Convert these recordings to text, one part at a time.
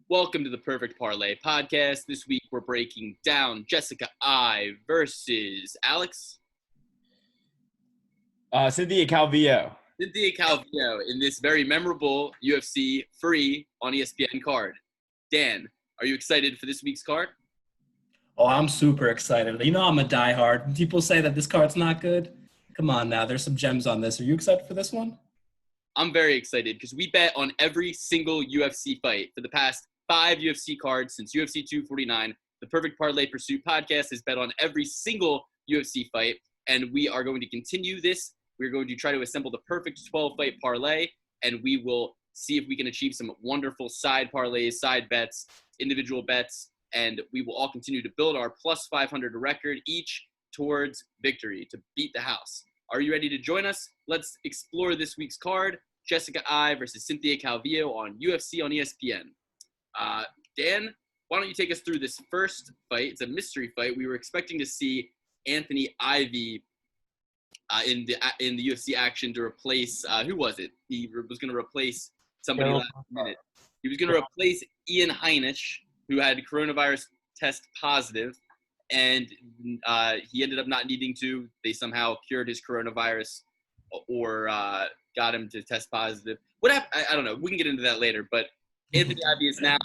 Welcome to the Perfect Parlay podcast. This week we're breaking down Jessica I versus Alex. Cynthia Calvillo. Cynthia Calvillo in this very memorable UFC free on ESPN card. Dan, are you excited for this week's card? Oh, I'm super excited. You know I'm a diehard. People say that this card's not good. Come on now, there's some gems on this. Are you excited for this one? I'm very excited because we bet on every single UFC fight for the past 5 UFC cards since UFC 249. The Perfect Parlay Pursuit podcast has bet on every single UFC fight, and we are going to continue this. We're going to try to assemble the perfect 12-fight parlay, and we will see if we can achieve some wonderful side parlays, side bets, individual bets, and we will all continue to build our plus 500 record each towards victory to beat the house. Are you ready to join us? Let's explore this week's card. Jessica I versus Cynthia Calvillo on UFC on ESPN. Dan, why don't you take us through this first fight? It's a mystery fight. We were expecting to see Anthony Ivy in the UFC action to replace who was it? He was going to replace somebody last minute. He was going to replace Ian Heinisch, who had coronavirus test positive, and he ended up not needing to. They somehow cured his coronavirus or got him to test positive. What happened? I don't know. We can get into that later. But Anthony Ivy is now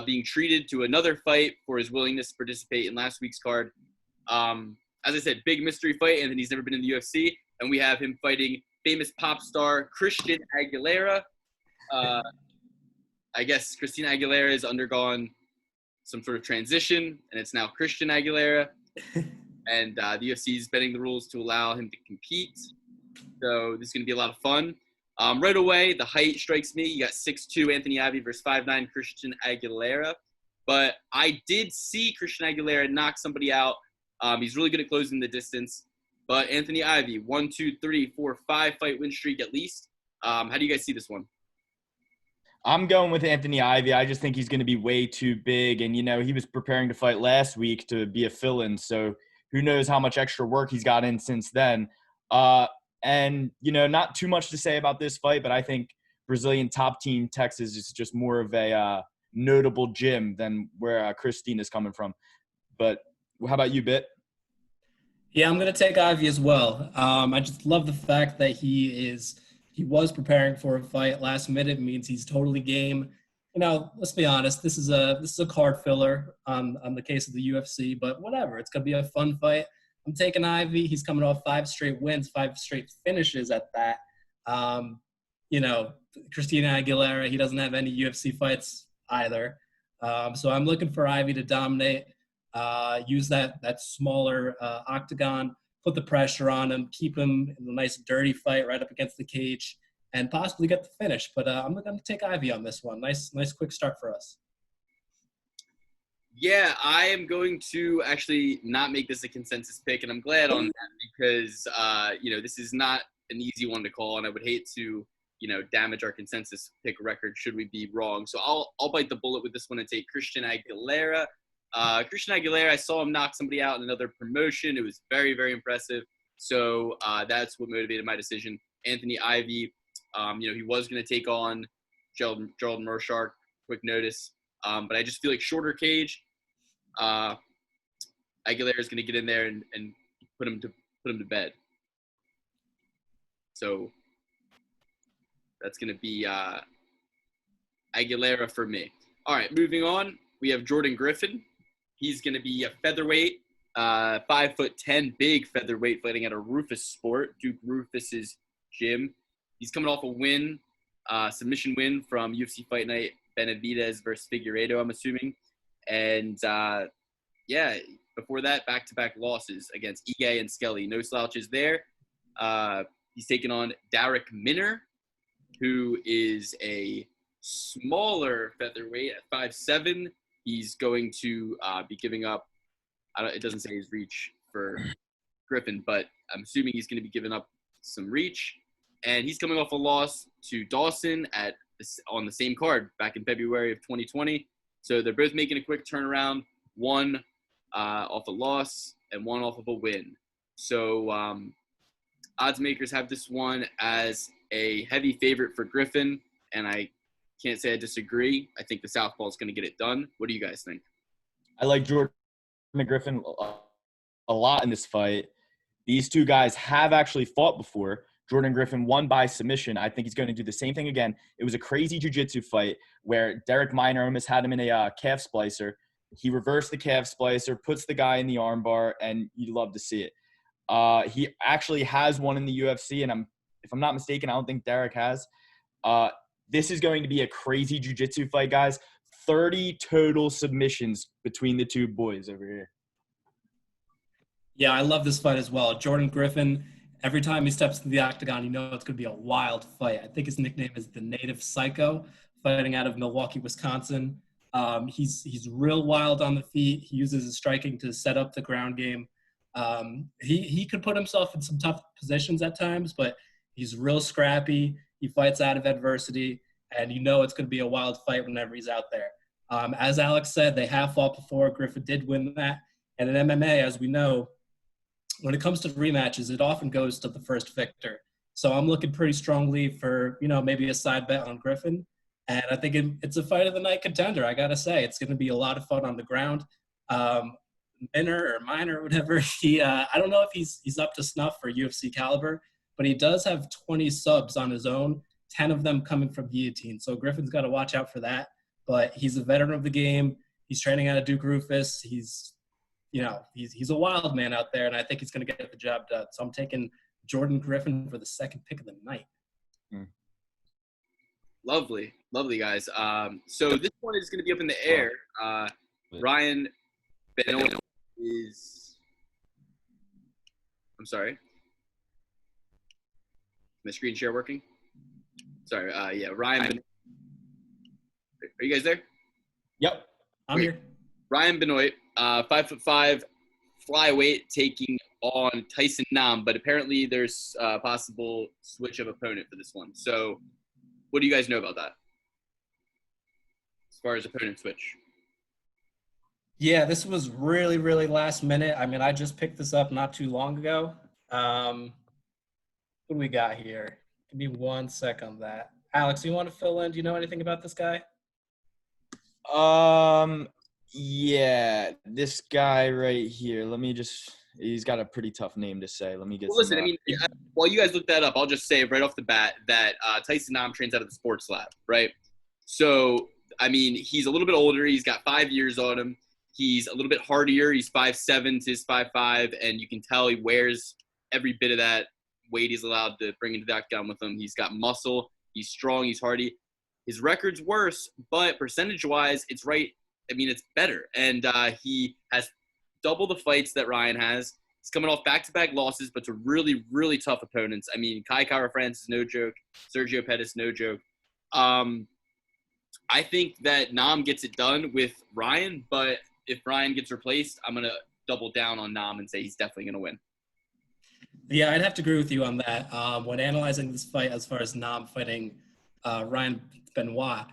being treated to another fight for his willingness to participate in last week's card. As I said, big mystery fight. Anthony's never been in the UFC, and we have him fighting famous pop star Christian Aguilera. I guess Christina Aguilera has undergone some sort of transition, and it's now Christian Aguilera. And the UFC is bending the rules to allow him to compete. So this is going to be a lot of fun. Right away, the height strikes me. You got 6'2", Anthony Ivy versus 5'9", Christian Aguilera. But I did see Christian Aguilera knock somebody out. He's really good at closing the distance. But Anthony Ivy, 1, 2, 3, 4, 5 fight win streak at least. How do you guys see this one? I'm going with Anthony Ivy. I just think he's going to be way too big. And, he was preparing to fight last week to be a fill-in. So who knows how much extra work he's got in since then. And, not too much to say about this fight, but I think Brazilian top team Texas is just more of a notable gym than where Christine is coming from. But how about you, Bit? Yeah, I'm going to take Ivy as well. I just love the fact that he was preparing for a fight last minute. Means he's totally game. Let's be honest. This is a card filler on the case of the UFC, but whatever. It's going to be a fun fight. I'm taking Ivy. He's coming off 5 straight wins, 5 straight finishes at that. Christina Aguilera, he doesn't have any UFC fights either. So I'm looking for Ivy to dominate, use that smaller octagon, put the pressure on him, keep him in a nice dirty fight right up against the cage, and possibly get the finish. But I'm going to take Ivy on this one. Nice quick start for us. Yeah, I am going to actually not make this a consensus pick, and I'm glad on that because, this is not an easy one to call, and I would hate to, damage our consensus pick record should we be wrong. So I'll bite the bullet with this one and take Christian Aguilera. Christian Aguilera, I saw him knock somebody out in another promotion. It was very, very impressive. So that's what motivated my decision. Anthony Ivy, he was going to take on Gerald Meerschaert, quick notice. But I just feel like shorter cage. Aguilera is going to get in there and put him to bed. So that's going to be Aguilera for me. All right, moving on. We have Jordan Griffin. He's going to be a featherweight, 5'10", big featherweight, fighting at a Rufus Sport, Duke Rufus's gym. He's coming off a win, submission win from UFC Fight Night. Benavidez versus Figueiredo, I'm assuming. And, before that, back-to-back losses against Ige and Skelly. No slouches there. He's taking on Derek Minner, who is a smaller featherweight at 5'7". He's going to be giving up – it doesn't say his reach for Griffin, but I'm assuming he's going to be giving up some reach. And he's coming off a loss to Dawson on the same card back in February of 2020. So they're both making a quick turnaround, one off a loss and one off of a win. So odds makers have this one as a heavy favorite for Griffin, and I can't say I disagree. I think the southpaw is going to get it done. What do you guys think? I like Jordan Griffin a lot in this fight. These two guys have actually fought before. Jordan Griffin won by submission. I think he's going to do the same thing again. It was a crazy jiu-jitsu fight where Derek Minor almost had him in a calf splicer. He reversed the calf splicer, puts the guy in the armbar, and you love to see it. He actually has one in the UFC, and if I'm not mistaken, I don't think Derek has. This is going to be a crazy jiu-jitsu fight, guys. 30 total submissions between the two boys over here. Yeah, I love this fight as well. Jordan Griffin, every time he steps into the octagon, you know it's going to be a wild fight. I think his nickname is the Native Psycho, fighting out of Milwaukee, Wisconsin. He's real wild on the feet. He uses his striking to set up the ground game. He could put himself in some tough positions at times, but he's real scrappy. He fights out of adversity, and you know it's going to be a wild fight whenever he's out there. As Alex said, they have fought before. Griffin did win that. And in MMA, as we know, when it comes to rematches, it often goes to the first victor. So I'm looking pretty strongly for, maybe a side bet on Griffin. And I think it's a fight of the night contender. I got to say, it's going to be a lot of fun on the ground. Minor or whatever, I don't know if he's up to snuff for UFC caliber, but he does have 20 subs on his own, 10 of them coming from guillotine. So Griffin's got to watch out for that. But he's a veteran of the game. He's training out of Duke Rufus. He's a wild man out there, and I think he's going to get the job done. So I'm taking Jordan Griffin for the second pick of the night. Lovely, guys. So this one is going to be up in the air. Ryan Benoit is – I'm sorry. My screen share working? Sorry. Ryan Benoit. Are you guys there? Yep. I'm here. Ryan Benoit, 5'5", flyweight, taking on Tyson Nam, but apparently there's a possible switch of opponent for this one. So what do you guys know about that as far as opponent switch? Yeah, this was really, really last minute. I mean, I just picked this up not too long ago. What do we got here? Give me 1 sec on that. Alex, you want to fill in? Do you know anything about this guy? Yeah, this guy right here. He's got a pretty tough name to say. Let me get while you guys look that up, I'll just say right off the bat that Tyson Nam trains out of the sports lab, right? So, I mean, he's a little bit older. He's got 5 years on him. He's a little bit hardier. He's 5'7" to his 5'5", and you can tell he wears every bit of that weight he's allowed to bring into the octagon with him. He's got muscle. He's strong. He's hardy. His record's worse, but percentage-wise, it's right. I mean, it's better. And he has double the fights that Ryan has. He's coming off back-to-back losses, but to really, really tough opponents. I mean, Kai Kara-France is no joke. Sergio Pettis, no joke. I think that Nam gets it done with Ryan, but if Ryan gets replaced, I'm going to double down on Nam and say he's definitely going to win. Yeah, I'd have to agree with you on that. When analyzing this fight as far as Nam fighting Ryan Benoit,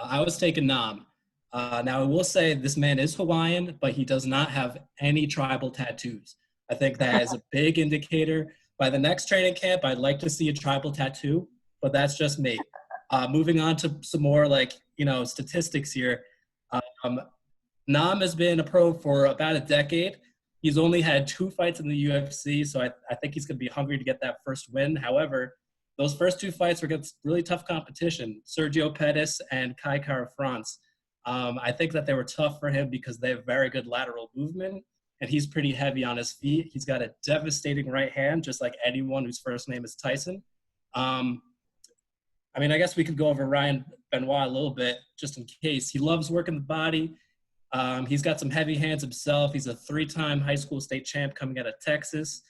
I was taking Nam. Now, I will say this man is Hawaiian, but he does not have any tribal tattoos. I think that is a big indicator. By the next training camp, I'd like to see a tribal tattoo, but that's just me. Moving on to some more statistics here. Nam has been a pro for about a decade. He's only had 2 fights in the UFC, so I think he's going to be hungry to get that first win. However, those first 2 fights were against really tough competition, Sergio Pettis and Kai Kara-France. I think that they were tough for him because they have very good lateral movement, and he's pretty heavy on his feet. He's got a devastating right hand, just like anyone whose first name is Tyson. I guess we could go over Ryan Benoit a little bit just in case. He loves working the body. He's got some heavy hands himself. He's a 3-time high school state champ coming out of Texas.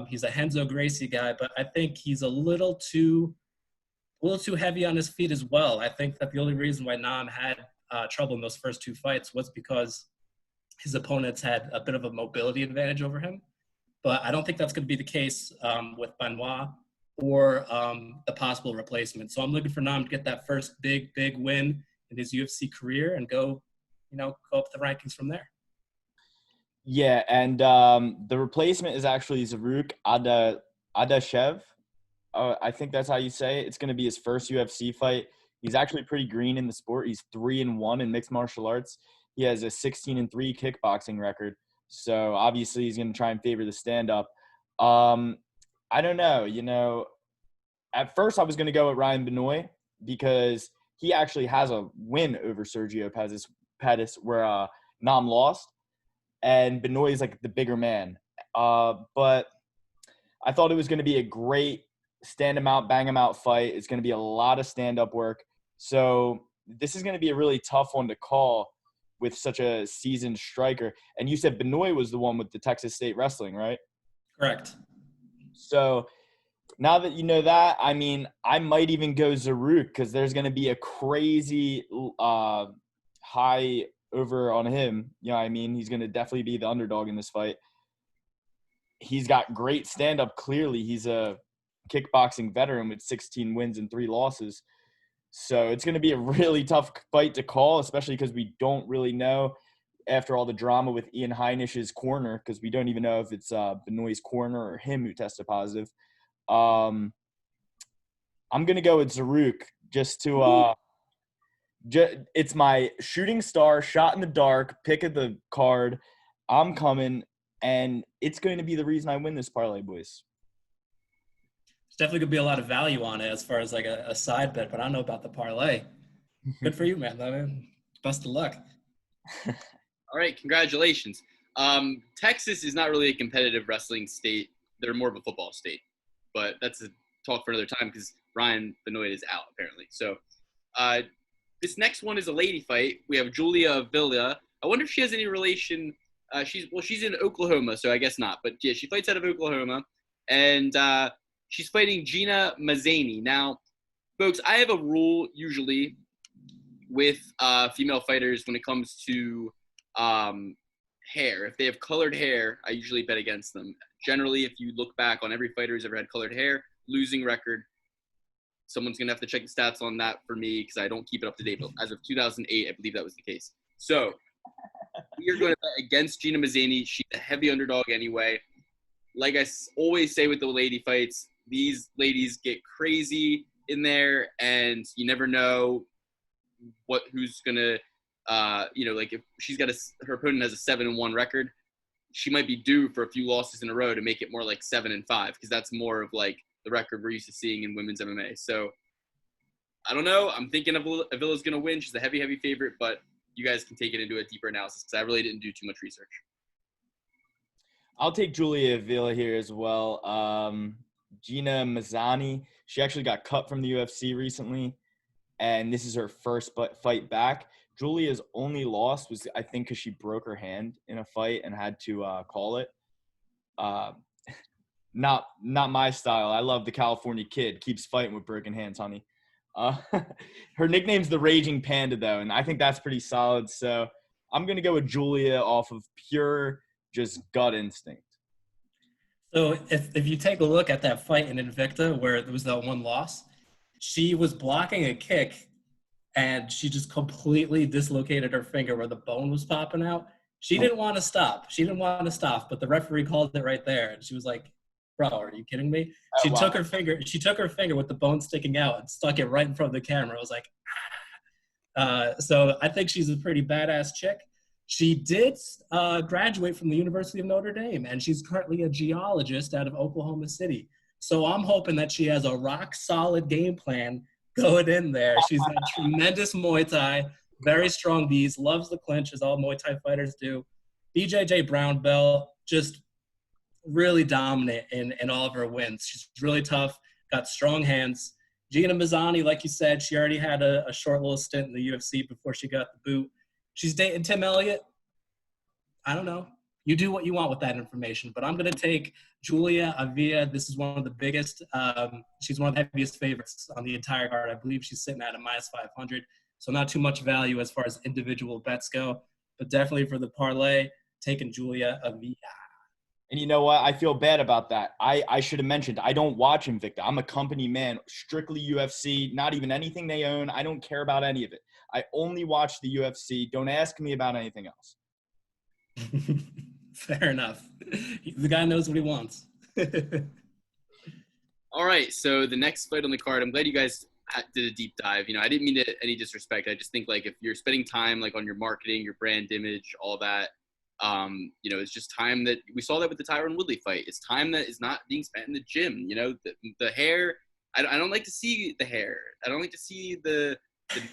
He's a Renzo Gracie guy, but I think he's a little too heavy on his feet as well. I think that the only reason why Nam had trouble in those first 2 fights was because his opponents had a bit of a mobility advantage over him. But I don't think that's going to be the case with Benoit or the possible replacement. So I'm looking for Nam to get that first big win in his UFC career and go up the rankings from there. Yeah, and the replacement is actually Zaruk Adashev. I think that's how you say it. It's going to be his first UFC fight. He's actually pretty green in the sport. He's 3-1 in mixed martial arts. He has a 16-3 kickboxing record. So obviously he's going to try and favor the stand-up. I don't know. At first I was going to go with Ryan Benoit because he actually has a win over Sergio Pettis where Nam lost. And Benoit is like the bigger man. But I thought it was going to be a great stand him out, bang him out fight. It's going to be a lot of stand-up work. So this is going to be a really tough one to call with such a seasoned striker. And you said Benoit was the one with the Texas State Wrestling, right? Correct. So now that you know that, I mean, I might even go Zaruk because there's going to be a crazy high over on him. You know what I mean? He's going to definitely be the underdog in this fight. He's got great stand-up, clearly. He's a kickboxing veteran with 16 wins and 3 losses. So it's going to be a really tough fight to call, especially because we don't really know after all the drama with Ian Heinish's corner, because we don't even know if it's Benoit's corner or him who tested positive. I'm going to go with Zaruk just to it's my shooting star, shot in the dark, pick of the card. I'm coming, and it's going to be the reason I win this parlay, boys. There's definitely going to be a lot of value on it as far as like a side bet, but I don't know about the parlay. Good for you, man. Best of luck. All right, congratulations. Texas is not really a competitive wrestling state. They're more of a football state, but that's a talk for another time because Ryan Benoit is out apparently. So this next one is a lady fight. We have Julia Villa. I wonder if she has any relation. She's in Oklahoma, so I guess not. But yeah, she fights out of Oklahoma, and she's fighting Gina Mazzani. Now, folks, I have a rule usually with female fighters when it comes to hair. If they have colored hair, I usually bet against them. Generally, if you look back on every fighter who's ever had colored hair, losing record. Someone's going to have to check the stats on that for me because I don't keep it up to date. But as of 2008, I believe that was the case. So we are going to bet against Gina Mazzani. She's a heavy underdog anyway. Like I always say with the lady fights, these ladies get crazy in there, and you never know who's going to, like if she's got her opponent has a 7-1 record, she might be due for a few losses in a row to make it more like 7-5 because that's more of like the record we're used to seeing in women's MMA. So I don't know. I'm thinking Avila's going to win. She's a heavy favorite, but you guys can take it into a deeper analysis because I really didn't do too much research. I'll take Julia Avila here as well. Gina Mazzani, she actually got cut from the UFC recently, and this is her first fight back. Julia's only loss was, I think, because she broke her hand in a fight and had to call it. Not my style. I love the California kid. Keeps fighting with broken hands, honey. Her nickname's the Raging Panda, though, and I think that's pretty solid. So I'm going to go with Julia off of pure just gut instinct. So if you take a look at that fight in Invicta where there was that one loss, she was blocking a kick, and she just completely dislocated her finger where the bone was popping out. She didn't want to stop. But the referee called it right there, and she was like, "Bro, are you kidding me?" She took her finger with the bone sticking out and stuck it right in front of the camera. I was like, so I think she's a pretty badass chick. She did graduate from the University of Notre Dame, and she's currently a geologist out of Oklahoma City. So I'm hoping that she has a rock-solid game plan going in there. She's got tremendous Muay Thai, very strong knees, loves the clinch, as all Muay Thai fighters do. BJJ brown belt, just really dominant in all of her wins. She's really tough, got strong hands. Gina Mazzani, like you said, she already had a short little stint in the UFC before she got the boot. She's dating Tim Elliott. I don't know. You do what you want with that information, but I'm going to take Julia Avila. This is one of the biggest. She's one of the heaviest favorites on the entire card. I believe she's sitting at a -500, so not too much value as far as individual bets go, but definitely for the parlay, taking Julia Avila. And you know what? I feel bad about that. I should have mentioned, I don't watch Invicta. I'm a company man, strictly UFC, not even anything they own. I don't care about any of it. I only watch the UFC. Don't ask me about anything else. Fair enough. The guy knows what he wants. All right, so the next fight on the card, I'm glad you guys did a deep dive. I didn't mean any disrespect. I just think like if you're spending time like on your marketing, your brand image, all that, it's just time that we saw that with the Tyron Woodley fight. It's time that is not being spent in the gym. The hair. I don't like to see the hair. I don't like to see the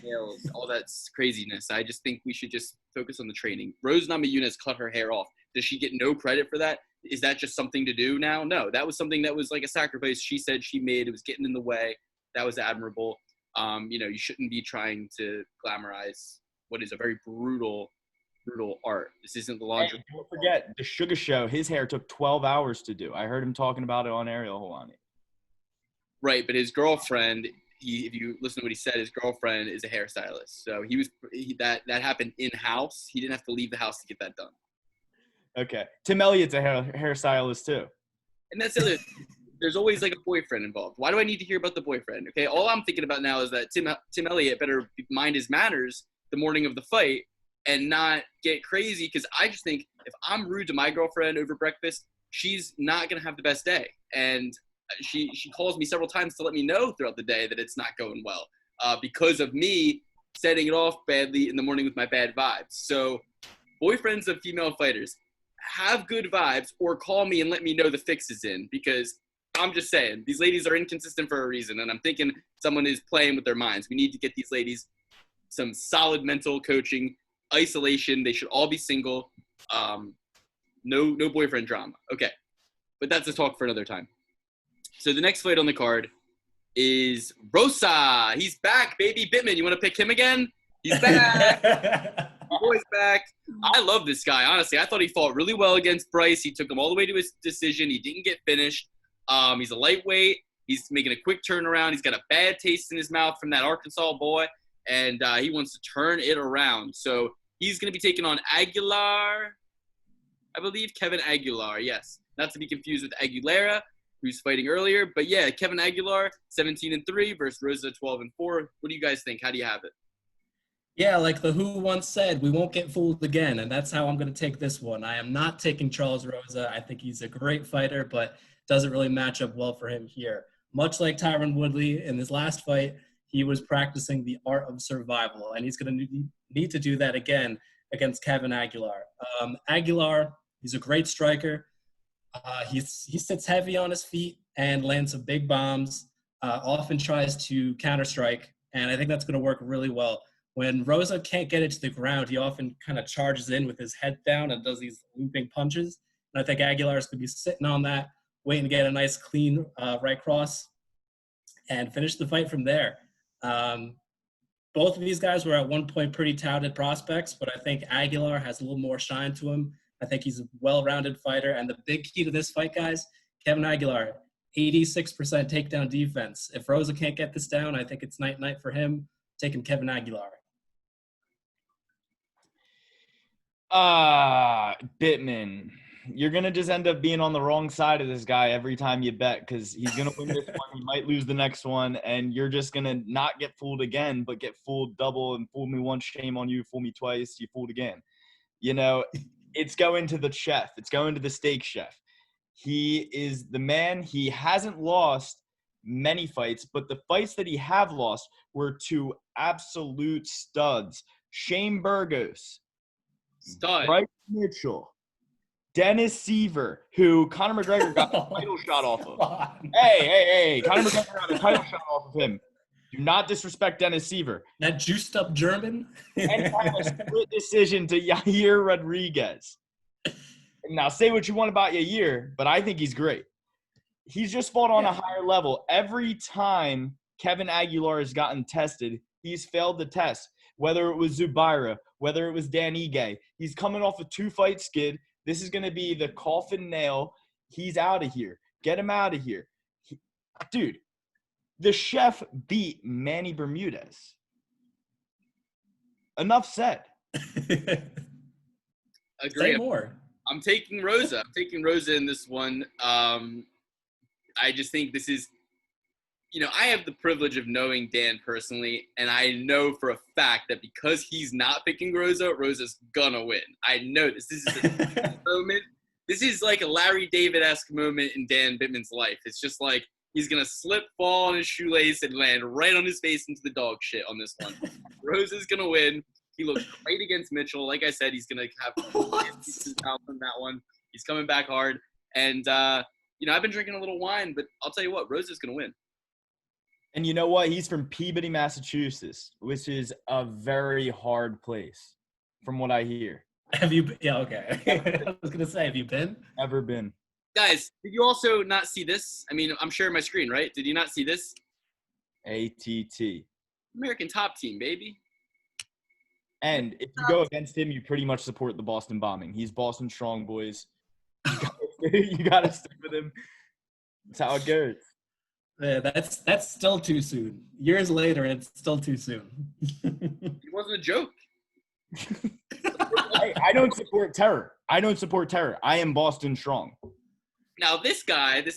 nails, all that craziness. I just think we should just focus on the training. Rose Namajunas cut her hair off. Does she get no credit for that? Is that just something to do now? No, that was something that was like a sacrifice she said she made. It was getting in the way. That was admirable. You shouldn't be trying to glamorize what is a very brutal art. This isn't the laundry. Hey, don't forget the Sugar Show. His hair took 12 hours to do. I heard him talking about it on Ariel Helwani. Right, but his girlfriend, if you listen to what he said, his girlfriend is a hairstylist. So that happened in-house. He didn't have to leave the house to get that done. Okay. Tim Elliott's a hairstylist too. And that's the other. There's always like a boyfriend involved. Why do I need to hear about the boyfriend? Okay, all I'm thinking about now is that Tim Elliott better mind his manners the morning of the fight and not get crazy, because I just think if I'm rude to my girlfriend over breakfast, she's not going to have the best day. And she calls me several times to let me know throughout the day that it's not going well because of me setting it off badly in the morning with my bad vibes. So boyfriends of female fighters, have good vibes or call me and let me know the fix is in, because I'm just saying these ladies are inconsistent for a reason, and I'm thinking someone is playing with their minds. We need to get these ladies some solid mental coaching, isolation. They should all be single. No boyfriend drama. Okay, but that's a talk for another time. So the next fight on the card is Rosa. He's back, baby. Bittman, you want to pick him again? He's back. Boy's back. I love this guy, honestly. I thought he fought really well against Bryce. He took him all the way to his decision. He didn't get finished. He's a lightweight. He's making a quick turnaround. He's got a bad taste in his mouth from that Arkansas boy, and he wants to turn it around. So he's going to be taking on Aguilar, I believe. Kevin Aguilar, yes. Not to be confused with Aguilera, who's fighting earlier. But, yeah, Kevin Aguilar, 17-3 versus Rosa, 12-4. What do you guys think? How do you have it? Yeah, like the Who once said, we won't get fooled again, and that's how I'm going to take this one. I am not taking Charles Rosa. I think he's a great fighter, but doesn't really match up well for him here. Much like Tyron Woodley in his last fight, he was practicing the art of survival, and he's going to need to do that again against Kevin Aguilar. Aguilar, he's a great striker. He sits heavy on his feet and lands some big bombs, often tries to counter-strike, and I think that's going to work really well. When Rosa can't get it to the ground, he often kind of charges in with his head down and does these looping punches. And I think Aguilar is going to be sitting on that, waiting to get a nice, clean right cross and finish the fight from there. Both of these guys were at one point pretty touted prospects, but I think Aguilar has a little more shine to him. I think he's a well-rounded fighter. And the big key to this fight, guys, Kevin Aguilar, 86% takedown defense. If Rosa can't get this down, I think it's night-night for him, taking Kevin Aguilar. Bittman, you're going to just end up being on the wrong side of this guy every time you bet, because he's going to win this one. He might lose the next one, and you're just going to not get fooled again, but get fooled double. And fool me once, shame on you. Fool me twice, you fooled again. It's going to the chef. It's going to the steak chef. He is the man. He hasn't lost many fights, but the fights that he have lost were to absolute studs. Shane Burgos. Stud. Bryce Mitchell, Dennis Seaver, who Conor McGregor got a title shot off of. Hey. Conor McGregor got a title shot off of him. Do not disrespect Dennis Seaver. That juiced up German. And had a split decision to Yair Rodriguez. Now, say what you want about Yair, but I think he's great. He's just fought on a higher level. Every time Kevin Aguilar has gotten tested, he's failed the test. Whether it was Zubaira, whether it was Dan Ige. He's coming off a 2-fight skid. This is going to be the coffin nail. He's out of here. Get him out of here. Dude, the chef beat Manny Bermudez. Enough said. Agree. Say more. I'm taking Rosa. I'm taking Rosa in this one. I just think this is, I have the privilege of knowing Dan personally, and I know for a fact that because he's not picking Rosa, Rosa's gonna win. I know this. This is a moment. This is like a Larry David-esque moment in Dan Bittman's life. It's just like He's going to slip, fall on his shoelace, and land right on his face into the dog shit on this one. Rose is going to win. He looks great against Mitchell. Like I said, he's going to have out on that one. He's coming back hard. And, I've been drinking a little wine, but I'll tell you what, Rose is going to win. And you know what? He's from Peabody, Massachusetts, which is a very hard place, from what I hear. Have you – yeah, okay. I was going to say, have you been? Never been. Guys, did you also not see this? I mean, I'm sharing my screen, right? Did you not see this? ATT. American Top Team, baby. And if you go against him, you pretty much support the Boston bombing. He's Boston strong, boys. You got to stick with him. That's how it goes. Yeah, that's still too soon. Years later, it's still too soon. It wasn't a joke. I don't support terror. I am Boston strong. Now, this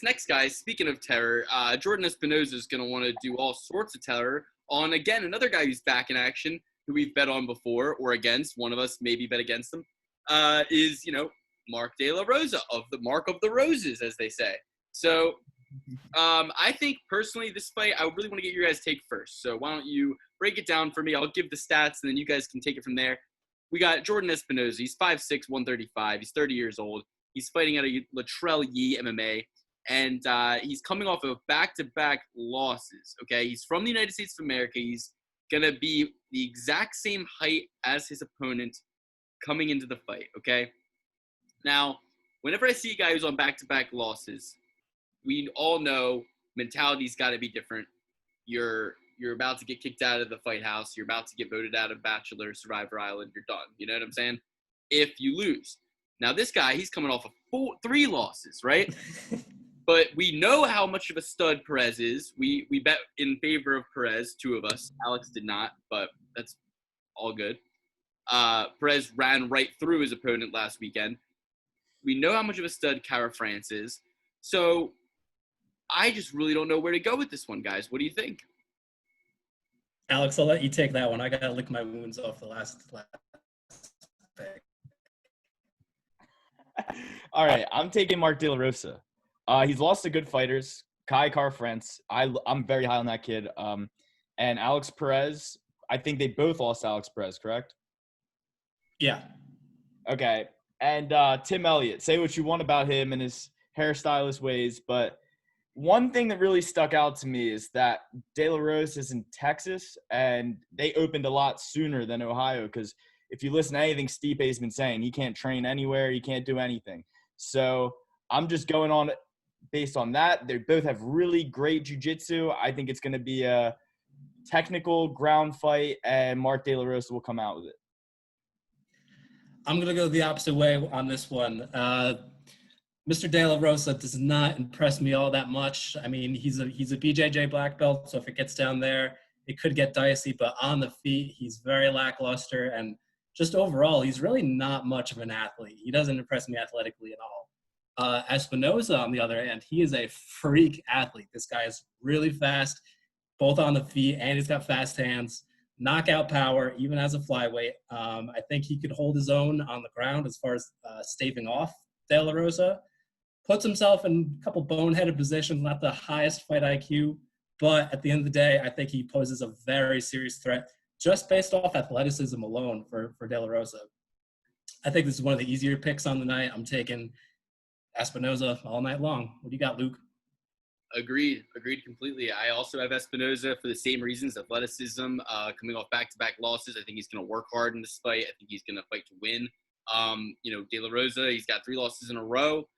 next guy, speaking of terror, Jordan Espinoza is going to want to do all sorts of terror on, again, another guy who's back in action, who we've bet on before or against. One of us maybe bet against him, is, Mark De La Rosa, of the Mark of the Roses, as they say. So I think, personally, this fight, I really want to get your guys' take first. So why don't you break it down for me? I'll give the stats, and then you guys can take it from there. We got Jordan Espinoza. He's 5'6", 135. He's 30 years old. He's fighting at a Latrell Yee MMA, and he's coming off of back-to-back losses, okay? He's from the United States of America. He's going to be the exact same height as his opponent coming into the fight, okay? Now, whenever I see a guy who's on back-to-back losses, we all know mentality's got to be different. You're about to get kicked out of the fight house. You're about to get voted out of Bachelor, Survivor Island. You're done. You know what I'm saying? If you lose. Now, this guy, he's coming off of 3 losses, right? But we know how much of a stud Perez is. We bet in favor of Perez, 2 of us. Alex did not, but that's all good. Perez ran right through his opponent last weekend. We know how much of a stud Cara France is. So I just really don't know where to go with this one, guys. What do you think? Alex, I'll let you take that one. I got to lick my wounds off the last pick. All right, I'm taking Mark De La Rosa. He's lost to good fighters. Kai Car-France. I'm very high on that kid. And Alex Perez, I think they both lost to Alex Perez, correct? Yeah. Okay. And Tim Elliott, say what you want about him and his hairstylist ways, but one thing that really stuck out to me is that De La Rosa is in Texas, and they opened a lot sooner than Ohio because if you listen to anything Stipe's been saying, he can't train anywhere, he can't do anything. So I'm just going on based on that. They both have really great jiu-jitsu. I think it's going to be a technical ground fight, and Mark De La Rosa will come out with it. I'm going to go the opposite way on this one. Mr. De La Rosa does not impress me all that much. I mean, he's a BJJ black belt, so if it gets down there, it could get dicey. But on the feet, he's very lackluster, and just overall, he's really not much of an athlete. He doesn't impress me athletically at all. Espinoza, on the other hand, he is a freak athlete. This guy is really fast, both on the feet, and he's got fast hands. Knockout power, even as a flyweight. I think he could hold his own on the ground as far as staving off De La Rosa. Puts himself in a couple boneheaded positions, not the highest fight IQ, but at the end of the day, I think he poses a very serious threat just based off athleticism alone for De La Rosa. I think this is one of the easier picks on the night. I'm taking Espinoza all night long. What do you got, Luke? Agreed completely. I also have Espinoza for the same reasons, athleticism, coming off back-to-back losses. I think he's going to work hard in this fight. I think he's going to fight to win. De La Rosa, he's got 3 losses in a row.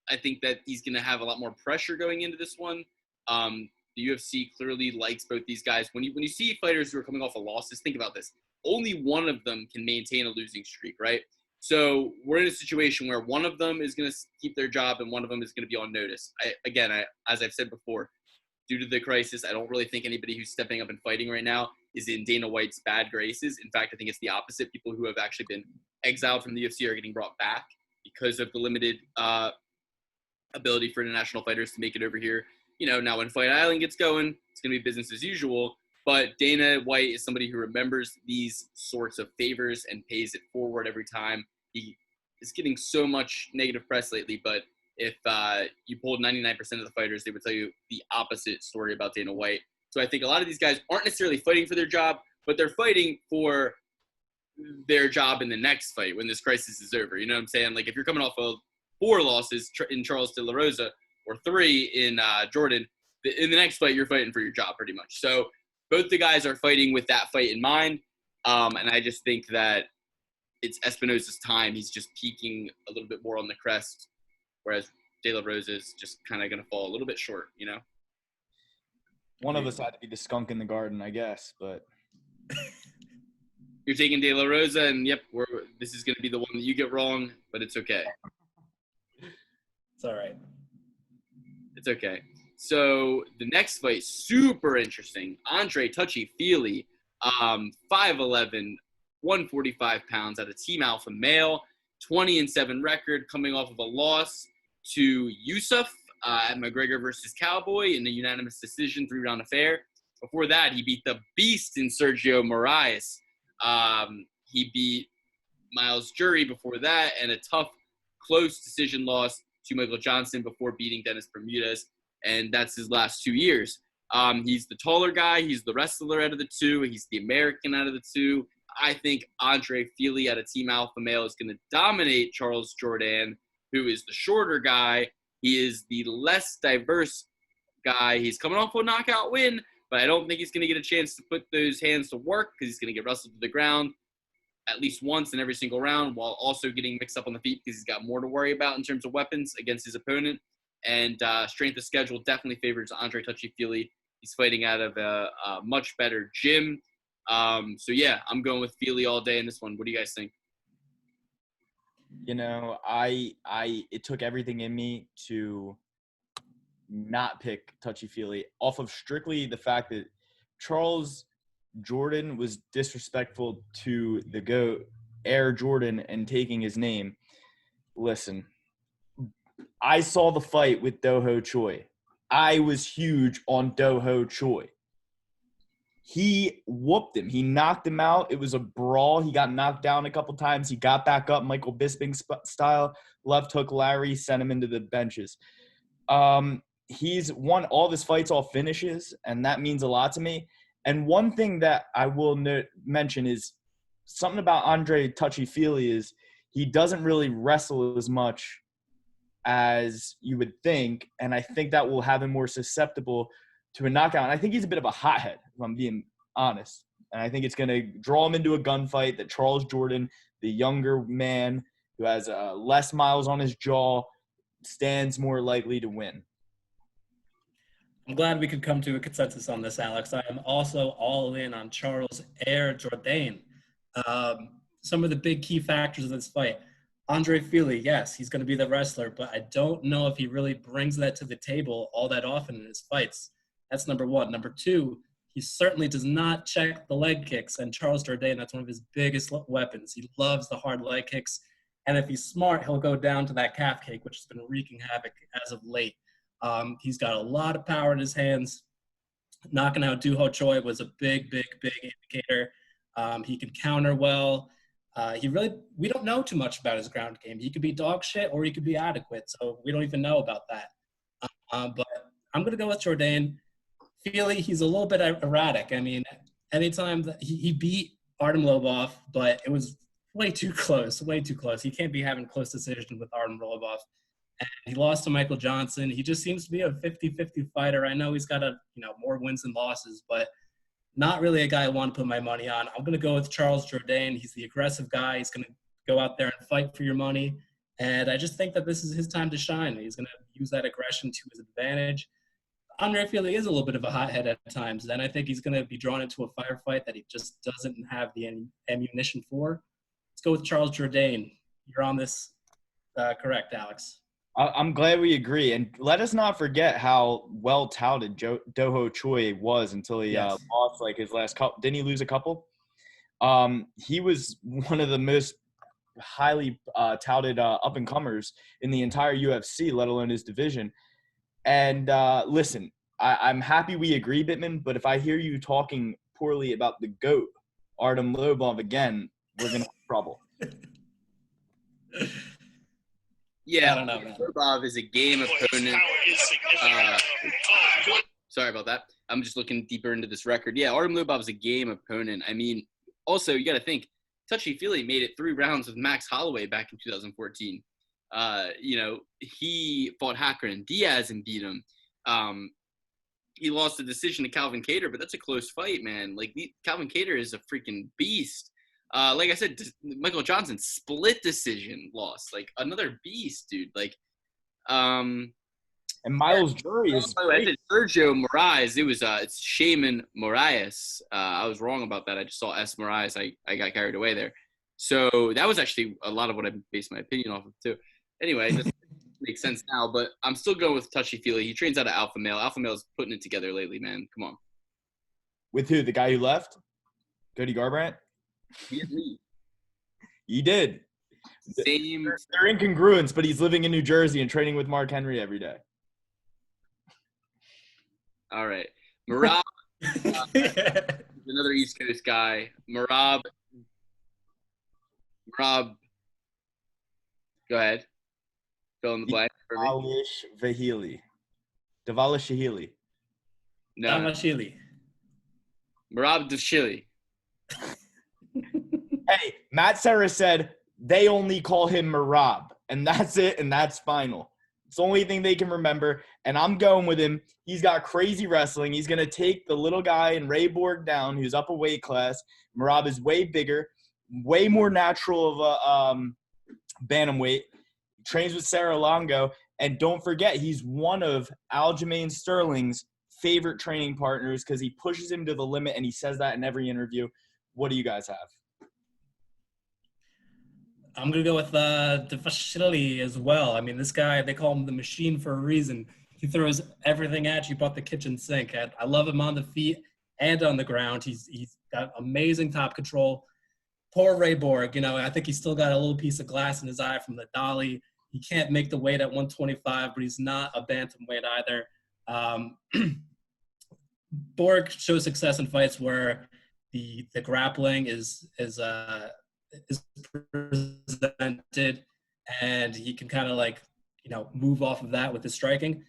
I think that he's going to have a lot more pressure going into this one. The UFC clearly likes both these guys. When you see fighters who are coming off of losses, think about this. Only one of them can maintain a losing streak, right? So we're in a situation where one of them is going to keep their job and one of them is going to be on notice. As I've said before, due to the crisis, I don't really think anybody who's stepping up and fighting right now is in Dana White's bad graces. In fact, I think it's the opposite. People who have actually been exiled from the UFC are getting brought back because of the limited ability for international fighters to make it over here. Now when Fight Island gets going, it's going to be business as usual. But Dana White is somebody who remembers these sorts of favors and pays it forward every time. He is getting so much negative press lately, but if you polled 99% of the fighters, they would tell you the opposite story about Dana White. So I think a lot of these guys aren't necessarily fighting for their job, but they're fighting for their job in the next fight when this crisis is over. You know what I'm saying? Like if you're coming off of 4 losses in Charles De La Rosa or 3 in Jordan, in the next fight, you're fighting for your job pretty much. So both the guys are fighting with that fight in mind. And I just think that it's Espinosa's time. He's just peaking a little bit more on the crest, whereas De La Rosa is just kind of going to fall a little bit short, you know? One of us had to be the skunk in the garden, I guess, but you're taking De La Rosa, and yep, this is going to be the one that you get wrong, but it's okay. It's all right. It's okay. So the next fight, super interesting. Andre Touchy-Feely, 5'11", 145 pounds out of Team Alpha Male, 20-7 record, coming off of a loss to Yusuf at McGregor versus Cowboy in a unanimous decision 3-round affair. Before that, he beat the beast in Sergio Moraes. He beat Miles Jury before that, and a tough, close decision loss to Michael Johnson before beating Dennis Bermudez, and that's his last 2 years. He's the taller guy. He's the wrestler out of the two. He's the American out of the two. I think Andre Feely out of Team Alpha Male is going to dominate Charles Jourdain, who is the shorter guy. He is the less diverse guy. He's coming off a knockout win, but I don't think he's going to get a chance to put those hands to work because he's going to get wrestled to the ground at least once in every single round, while also getting mixed up on the feet because he's got more to worry about in terms of weapons against his opponent. And strength of schedule definitely favors Andre Touchy-Feely. He's fighting out of a much better gym. So, yeah, I'm going with Feely all day in this one. What do you guys think? You know, it took everything in me to not pick Touchy-Feely off of strictly the fact that Charles Jourdain was disrespectful to the GOAT, Air Jordan, and taking his name. Listen, I saw the fight with Do-Ho Choi. I was huge on Do-Ho Choi. He whooped him. He knocked him out. It was a brawl. He got knocked down a couple times. He got back up, Michael Bisping style, left hook Larry, sent him into the benches. He's won all of his fights, all finishes, and that means a lot to me. And one thing that I will mention is something about Andre Touchy-Feely is he doesn't really wrestle as much as you would think, and I think that will have him more susceptible to a knockout. And I think he's a bit of a hothead, if I'm being honest. And I think it's going to draw him into a gunfight that Charles Jourdain, the younger man who has less miles on his jaw, stands more likely to win. I'm glad we could come to a consensus on this, Alex. I am also all in on Charles Air Jourdain. Some of the big key factors of this fight. Andre Feely, yes, he's going to be the wrestler, but I don't know if he really brings that to the table all that often in his fights. That's number one. Number two, he certainly does not check the leg kicks, and Charles Jourdain, that's one of his biggest weapons. He loves the hard leg kicks, and if he's smart, he'll go down to that calf kick, which has been wreaking havoc as of late. He's got a lot of power in his hands. Knocking out Do-Ho Choi was a big indicator. He can counter well. We don't know too much about his ground game. He could be dog shit or he could be adequate, so we don't even know about that. But I'm going to go with Jourdain. Feely, he's a little bit erratic. I mean, anytime that he beat Artem Lobov, but it was way too close. He can't be having close decisions with Artem Lobov. And he lost to Michael Johnson. He just seems to be a 50-50 fighter. I know he's got more wins than losses, but not really a guy I want to put my money on. I'm going to go with Charles Jourdain. He's the aggressive guy. He's going to go out there and fight for your money. And I just think that this is his time to shine. He's going to use that aggression to his advantage. Andre Feely is a little bit of a hothead at times, and I think he's going to be drawn into a firefight that he just doesn't have the ammunition for. Let's go with Charles Jourdain. You're on this correct, Alex. I'm glad we agree. And let us not forget how well-touted Do-Ho Choi was until he lost his last couple. Didn't he lose a couple? He was one of the most highly touted up-and-comers in the entire UFC, let alone his division. And listen, I'm happy we agree, Bittman, but if I hear you talking poorly about the GOAT, Artem Lobov, again, we're going to have trouble. Yeah, I don't know, man. Lobov is a game opponent. Sorry about that. I'm just looking deeper into this record. Yeah, Artem Lobov is a game opponent. I mean, also, you got to think, Touchy-Feely made it 3 rounds with Max Holloway back in 2014. He fought Hacker and Diaz and beat him. He lost the decision to Calvin Kattar, but that's a close fight, man. Like, Calvin Kattar is a freaking beast. Like I said, Michael Johnson, split decision loss. Like, another beast, dude. Like, And Miles Jury is I said Sergio Moraes. It's Shaman Moraes. I was wrong about that. I just saw S. Moraes. I got carried away there. So that was actually a lot of what I based my opinion off of, too. Anyway, it makes sense now, but I'm still going with Touchy-Feely. He trains out of Alpha Male. Alpha Male is putting it together lately, man. Come on. with who? The guy who left? Cody Garbrandt? He did. Same. They're incongruents, but he's living in New Jersey and training with Mark Henry every day. All right. Marab, another East Coast guy. Marab, go ahead. Fill in the blank for me. Davalishvili. No. Damashili. Marab Dashili. Hey, Matt Serra said they only call him Marab, and that's it, and that's final. It's the only thing they can remember, and I'm going with him. He's got crazy wrestling. He's going to take the little guy in Ray Borg down, who's up a weight class. Marab is way bigger, way more natural of a bantamweight. He trains with Sarah Longo, and don't forget, he's one of Aljamain Sterling's favorite training partners because he pushes him to the limit, and he says that in every interview. What do you guys have? I'm going to go with Davashili as well. I mean, this guy, they call him the machine for a reason. He throws everything at you but the kitchen sink. I love him on the feet and on the ground. He's got amazing top control. Poor Ray Borg, I think he's still got a little piece of glass in his eye from the dolly. He can't make the weight at 125, but he's not a bantamweight either. Borg shows success in fights where the grappling is presented and he can kind of move off of that with his striking.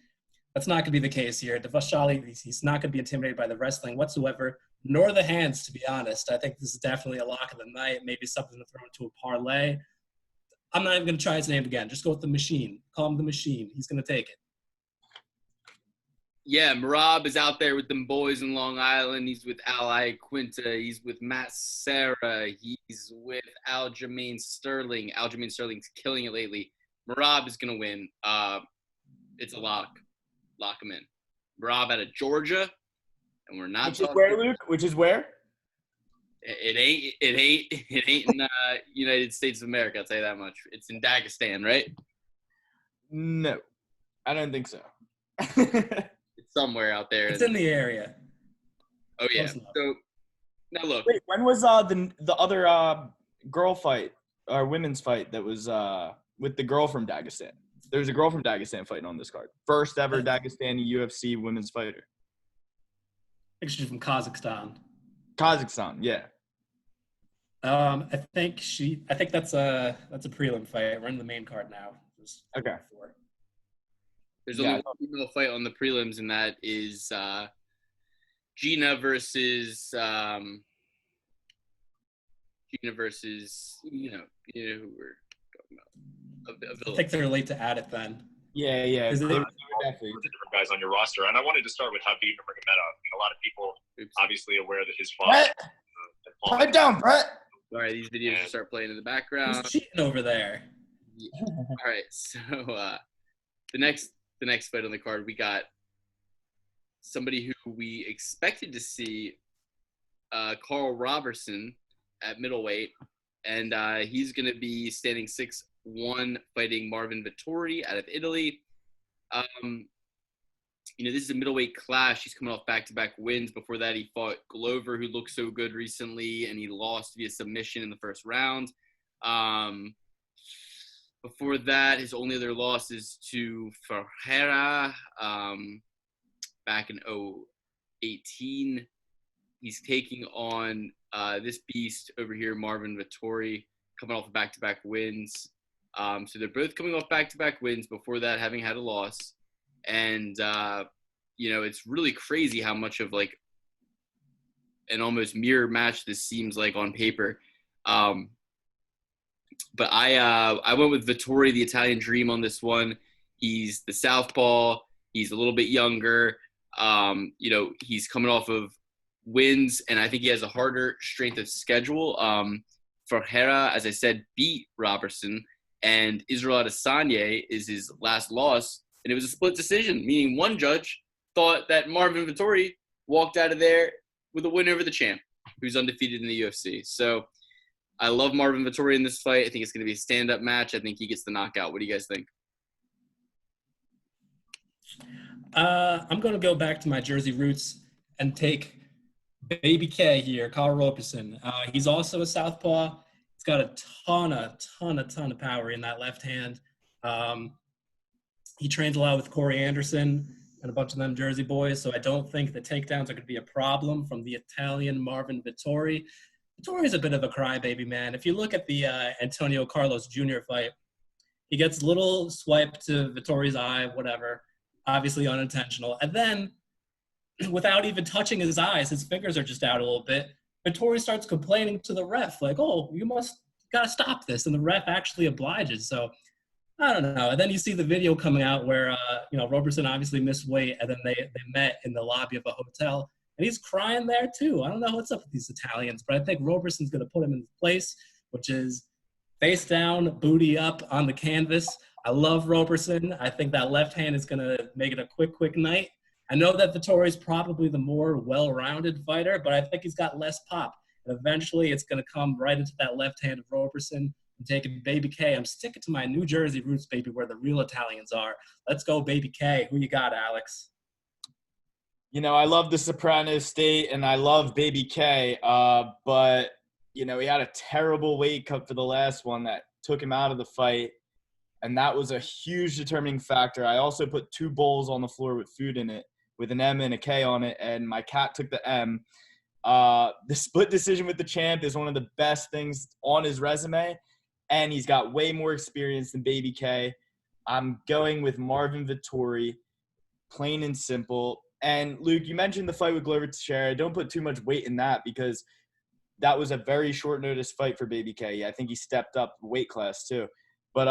That's not going to be the case here. Davashali, he's not going to be intimidated by the wrestling whatsoever, nor the hands, to be honest. I think this is definitely a lock of the night, maybe something to throw into a parlay. I'm not even going to try his name again. Just go with the machine. Call him the machine. He's going to take it. Yeah, Marab is out there with them boys in Long Island. He's with Ally Quinta. He's with Matt Serra. He's with Aljamain Sterling. Aljamain Sterling's killing it lately. Marab is going to win. It's a lock. Lock him in. Marab out of Georgia. And we're not Which is where, Luke? Which is where? It ain't in United States of America, I'll tell you that much. It's in Dagestan, right? No. I don't think so. It's somewhere out there. It's in the area. Oh, yeah. So, now look. Wait, when was the other girl fight, or women's fight that was with the girl from Dagestan? There's a girl from Dagestan fighting on this card. First ever Dagestani UFC women's fighter. I think she's from Kazakhstan. Kazakhstan, yeah. I think that's a prelim fight. We're in the main card now. Okay. There's only one female fight on the prelims, and that is Gina versus who we're talking about. I think they're late to add it then. Yeah. Definitely. Different guys on your roster, and I wanted to start with Habib Nurmagomedov. I mean, a lot of people obviously aware that his father. Put it down, Brett. All right, these videos will start playing in the background. Who's cheating over there? Yeah. All right, so the next fight on the card, we got somebody who we expected to see, Carl Robertson at middleweight, and he's going to be standing 6'1", fighting Marvin Vettori out of Italy. This is a middleweight clash. He's coming off back-to-back wins. Before that, he fought Glover, who looked so good recently, and he lost via submission in the first round. Before that, his only other loss is to Ferreira back in 2018. He's taking on this beast over here, Marvin Vettori, coming off of back-to-back wins. So they're both coming off back-to-back wins before that, having had a loss. And, it's really crazy how much of, like, an almost mirror match this seems like on paper. But I went with Vettori, the Italian Dream, on this one. He's the southpaw. He's a little bit younger. He's coming off of wins, and I think he has a harder strength of schedule. Ferreira, as I said, beat Robertson, and Israel Adesanya is his last loss, and it was a split decision, meaning one judge thought that Marvin Vettori walked out of there with a win over the champ, who's undefeated in the UFC. So I love Marvin Vettori in this fight. I think it's going to be a stand-up match. I think he gets the knockout. What do you guys think? I'm going to go back to my Jersey roots and take Baby K here, Carl Roberson. He's also a southpaw. He's got a ton of power in that left hand. He trains a lot with Corey Anderson and a bunch of them Jersey boys, so I don't think the takedowns are going to be a problem from the Italian Marvin Vettori. Vettori's a bit of a crybaby, man. If you look at the Antonio Carlos Jr. fight, he gets a little swipe to Vettori's eye, whatever, obviously unintentional. And then, without even touching his eyes, his fingers are just out a little bit. Vettori starts complaining to the ref, like, oh, you got to stop this. And the ref actually obliges. So, I don't know. And then you see the video coming out where, Roberson obviously missed weight, and then they met in the lobby of a hotel. And he's crying there, too. I don't know what's up with these Italians, but I think Roberson's going to put him in place, which is face down, booty up on the canvas. I love Roberson. I think that left hand is going to make it a quick night. I know that Vettori is probably the more well-rounded fighter, but I think he's got less pop. And eventually it's going to come right into that left hand of Roberson. I'm taking Baby K. I'm sticking to my New Jersey roots, baby, where the real Italians are. Let's go, Baby K. Who you got, Alex? I love the Soprano State, and I love Baby K, but, he had a terrible weight cut for the last one that took him out of the fight, and that was a huge determining factor. I also put 2 bowls on the floor with food in it, with an M and a K on it, and my cat took the M. The split decision with the champ is one of the best things on his resume, and he's got way more experience than Baby K. I'm going with Marvin Vettori, plain and simple. And, Luke, you mentioned the fight with Glover Teixeira. Don't put too much weight in that because that was a very short-notice fight for Baby K. I think he stepped up weight class too. But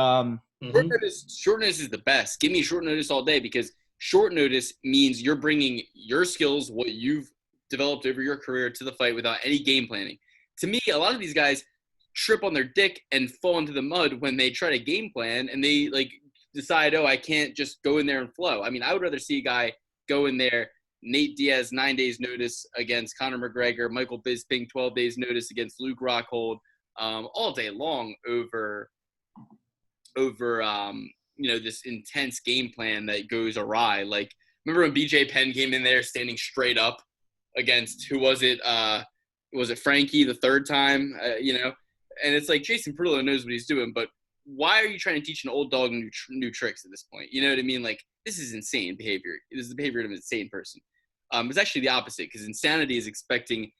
short notice is the best. Give me short notice all day because short notice means you're bringing your skills, what you've developed over your career, to the fight without any game planning. To me, a lot of these guys trip on their dick and fall into the mud when they try to game plan and they decide, I can't just go in there and flow. I mean, I would rather see a guy go in there, Nate Diaz 9 days notice against Conor McGregor, Michael Bisping 12 days notice against Luke Rockhold, all day long over this intense game plan that goes awry. Like, remember when BJ Penn came in there standing straight up against, who was it? Was it Frankie the third time? And it's like Jason Perillo knows what he's doing, but why are you trying to teach an old dog new tricks at this point? You know what I mean? Like, this is insane behavior. This is the behavior of an insane person. It's actually the opposite, because insanity is expecting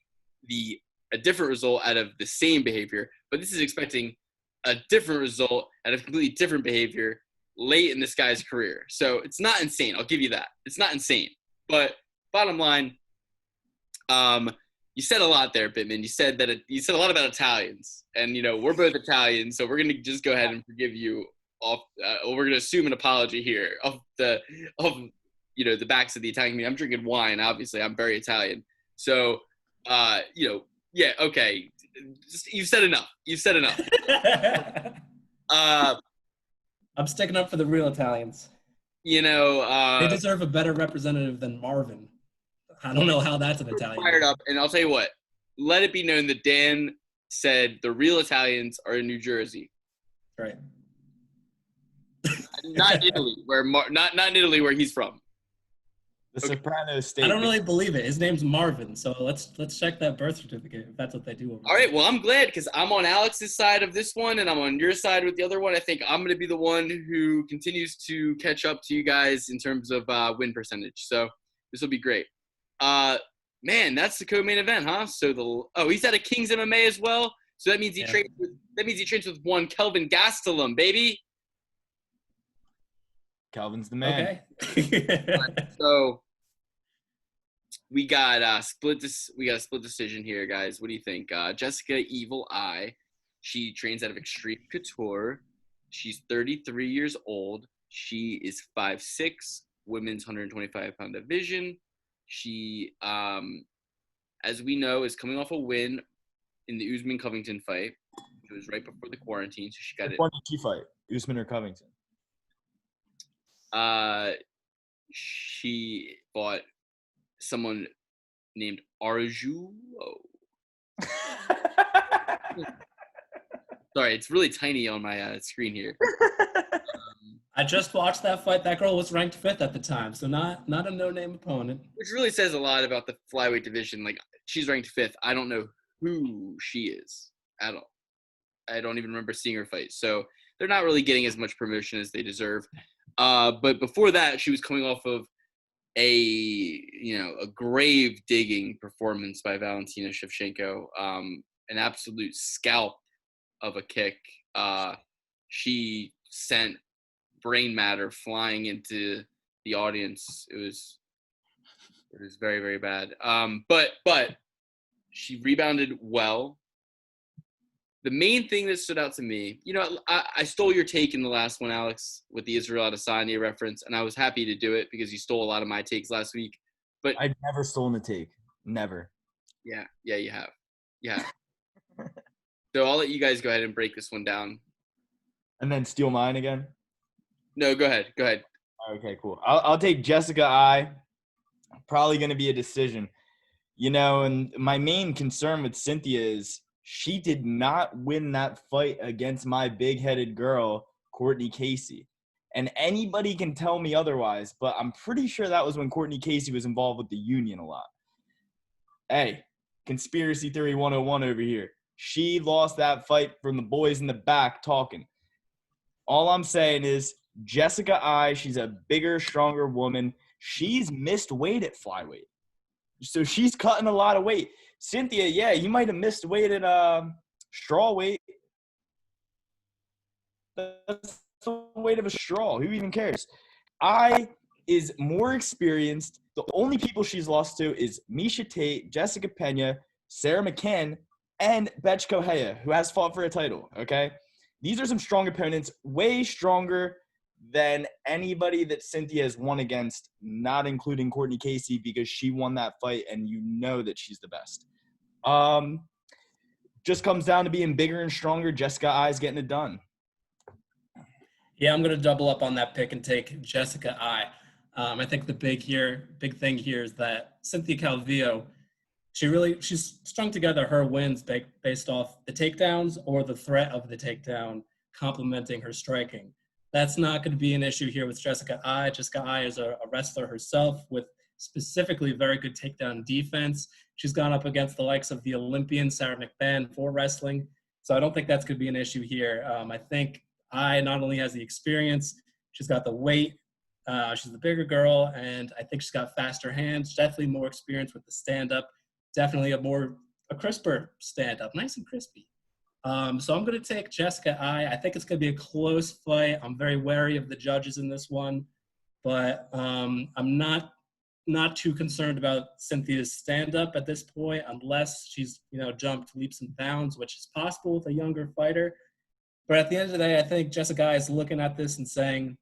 a different result out of the same behavior, but this is expecting a different result out of completely different behavior late in this guy's career. So it's not insane. I'll give you that. It's not insane. But bottom line, you said a lot there, Bittman. You said a lot about Italians, and we're both Italian, so we're gonna just go ahead and forgive you off. We're gonna assume an apology here of the backs of the Italian community. I'm drinking wine, obviously. I'm very Italian, so yeah, okay. You've said enough. I'm sticking up for the real Italians. They deserve a better representative than Marvin. I don't know how that's an Italian. Fired up, and I'll tell you what. Let it be known that Dan said the real Italians are in New Jersey. Right. Not Italy, not in Italy where he's from. The Soprano State. I don't really believe it. His name's Marvin, so let's check that birth certificate if that's what they do. All right, well, I'm glad because I'm on Alex's side of this one, and I'm on your side with the other one. I think I'm going to be the one who continues to catch up to you guys in terms of win percentage. So this will be great. Man, that's the co-main event, huh? So he's at a King's MMA as well. So that means he trains with one Kelvin Gastelum, baby. Calvin's the man. Okay. So we got a split decision here, guys. What do you think? Jessica Evil Eye. She trains out of Extreme Couture. She's 33 years old. She is 5'6", women's 125-pound division. She, as we know, is coming off a win in the Usman-Covington fight. It was right before the quarantine, so she got it. When did she fight? Usman or Covington? She fought someone named Arju. Sorry, it's really tiny on my screen here. I just watched that fight. That girl was ranked 5th at the time, so not a no-name opponent. Which really says a lot about the flyweight division. Like, she's ranked 5th. I don't know who she is at all. I don't even remember seeing her fight. So they're not really getting as much promotion as they deserve. But before that, she was coming off of a grave digging performance by Valentina Shevchenko. An absolute scalp of a kick. She sent brain matter flying into the audience. It was very, very bad. But she rebounded well. The main thing that stood out to me, I stole your take in the last one, Alex, with the Israel Adesanya reference, and I was happy to do it because you stole a lot of my takes last week. But I've never stolen a take. Never. Yeah, you have. Yeah. So I'll let you guys go ahead and break this one down. And then steal mine again? No, go ahead. Okay, cool. I'll take Jessica Eye. Probably going to be a decision. And my main concern with Cynthia is she did not win that fight against my big-headed girl, Courtney Casey. And anybody can tell me otherwise, but I'm pretty sure that was when Courtney Casey was involved with the union a lot. Hey, conspiracy theory 101 over here. She lost that fight from the boys in the back talking. All I'm saying is Jessica Eye, she's a bigger, stronger woman. She's missed weight at flyweight. So she's cutting a lot of weight. Cynthia, yeah, you might have missed weight at straw weight. That's the weight of a straw. Who even cares? Eye is more experienced. The only people she's lost to is Misha Tate, Jessica Pena, Sarah McCann, and Betch Kohea, who has fought for a title, okay? These are some strong opponents, way stronger than anybody that Cynthia has won against, not including Courtney Casey, because she won that fight, and you know that she's the best. Just comes down to being bigger and stronger. Jessica Eye's getting it done. Yeah, I'm going to double up on that pick and take Jessica Eye. I think the big thing here is that Cynthia Calvillo, she's strung together her wins based off the takedowns or the threat of the takedown complementing her striking. That's not going to be an issue here with Jessica Eye. Jessica Eye is a wrestler herself with specifically very good takedown defense. She's gone up against the likes of the Olympian Sarah McMahon for wrestling. So I don't think that's going to be an issue here. I think Eye not only has the experience, she's got the weight, she's the bigger girl, and I think she's got faster hands, definitely more experience with the stand-up, definitely a crisper stand-up, nice and crispy. So I'm going to take Jessica Eye. I think it's going to be a close fight. I'm very wary of the judges in this one, but I'm not too concerned about Cynthia's stand-up at this point, unless she's jumped leaps and bounds, which is possible with a younger fighter. But at the end of the day, I think Jessica Eye is looking at this and saying,